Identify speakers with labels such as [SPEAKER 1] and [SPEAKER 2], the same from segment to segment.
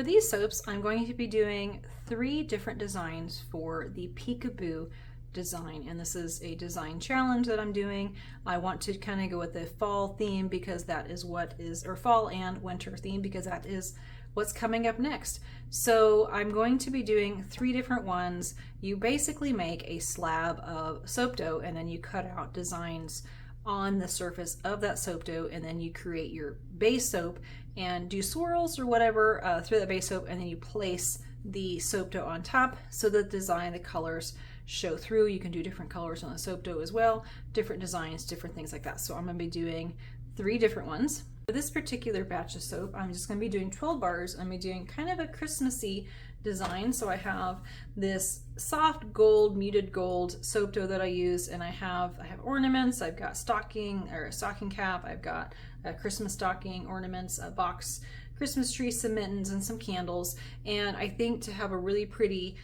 [SPEAKER 1] For these soaps, I'm going to be doing 3 different designs for the Peekaboo design, and this is a design challenge that I'm doing. I want to kind of go with the fall theme because that is what is, or fall and winter theme because that is what's coming up next. So I'm going to be doing 3 different ones. You basically make a slab of soap dough and then you cut out designs on the surface of that soap dough, and then you create your base soap and do swirls or whatever through that base soap, and then you place the soap dough on top so the design, the colors show through. You can do different colors on the soap dough as well, different designs, different things like that. So I'm going to be doing 3 different ones. For this particular batch of soap, I'm just going to be doing 12 bars. I'm going to be doing kind of a Christmassy design. So I have this soft gold, muted gold soap dough that I use, and I have ornaments. I've got stocking or a stocking cap. I've got a Christmas stocking ornaments, a box Christmas tree, some mittens, and some candles. And I think to have a really pretty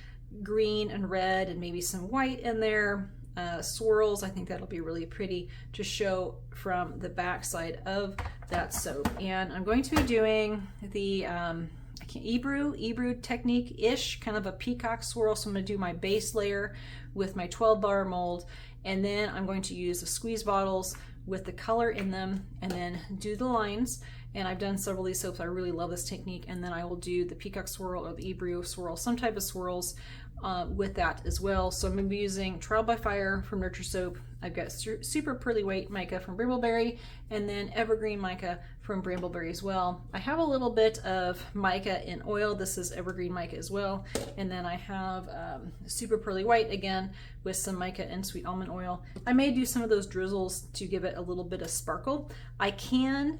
[SPEAKER 1] green and red and maybe some white in there, swirls, I think that'll be really pretty to show from the back side of that soap. And I'm going to be doing the Ebrew technique-ish, kind of a peacock swirl. So I'm going to do my base layer with my 12 bar mold, and then I'm going to use the squeeze bottles with the color in them and then do the lines. And I've done several of these soaps. I really love this technique. And then I will do the peacock swirl or the Ebrew swirl, some type of swirls with that as well. So I'm going to be using Trial by Fire from Nurture Soap. I've got Super Pearly White mica from Brambleberry, and then Evergreen mica from Brambleberry as well. I have a little bit of mica in oil. This is Evergreen mica as well. And then I have Super Pearly White again with some mica and sweet almond oil. I may do some of those drizzles to give it a little bit of sparkle. I can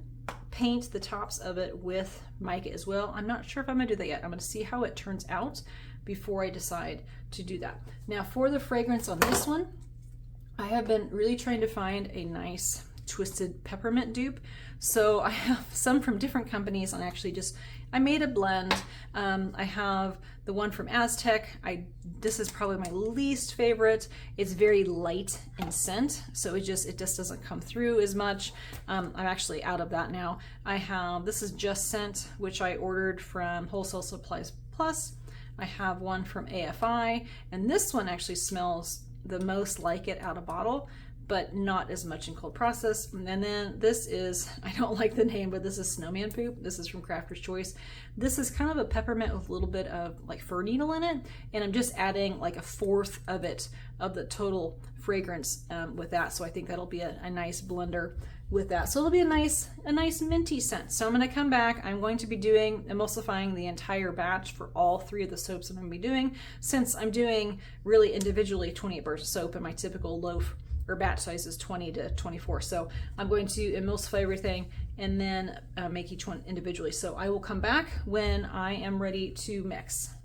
[SPEAKER 1] paint the tops of it with mica as well. I'm not sure if I'm gonna do that yet. I'm gonna see how it turns out before I decide to do that. Now for the fragrance on this one, I have been really trying to find a nice twisted peppermint dupe. So I have some from different companies, and I made a blend. I have the one from Aztec. This is probably my least favorite. It's very light in scent, so it just doesn't come through as much. I'm actually out of that now. This is Just Scent, which I ordered from Wholesale Supplies Plus. I have one from AFI, and this one actually smells the most like it out of bottle, but not as much in cold process. And then this is, I don't like the name, but this is Snowman Poop. This is from Crafter's Choice. This is kind of a peppermint with a little bit of like fir needle in it, and I'm just adding like 1/4 of it, of the total fragrance with that. So I think that'll be a nice blender with that. So it'll be a nice minty scent. So I'm gonna come back. I'm going to be emulsifying the entire batch for all 3 of the soaps that I'm gonna be doing, since I'm doing really individually 28 bars of soap, and my typical loaf or batch size is 20 to 24. So I'm going to emulsify everything and then make each one individually. So I will come back when I am ready to mix.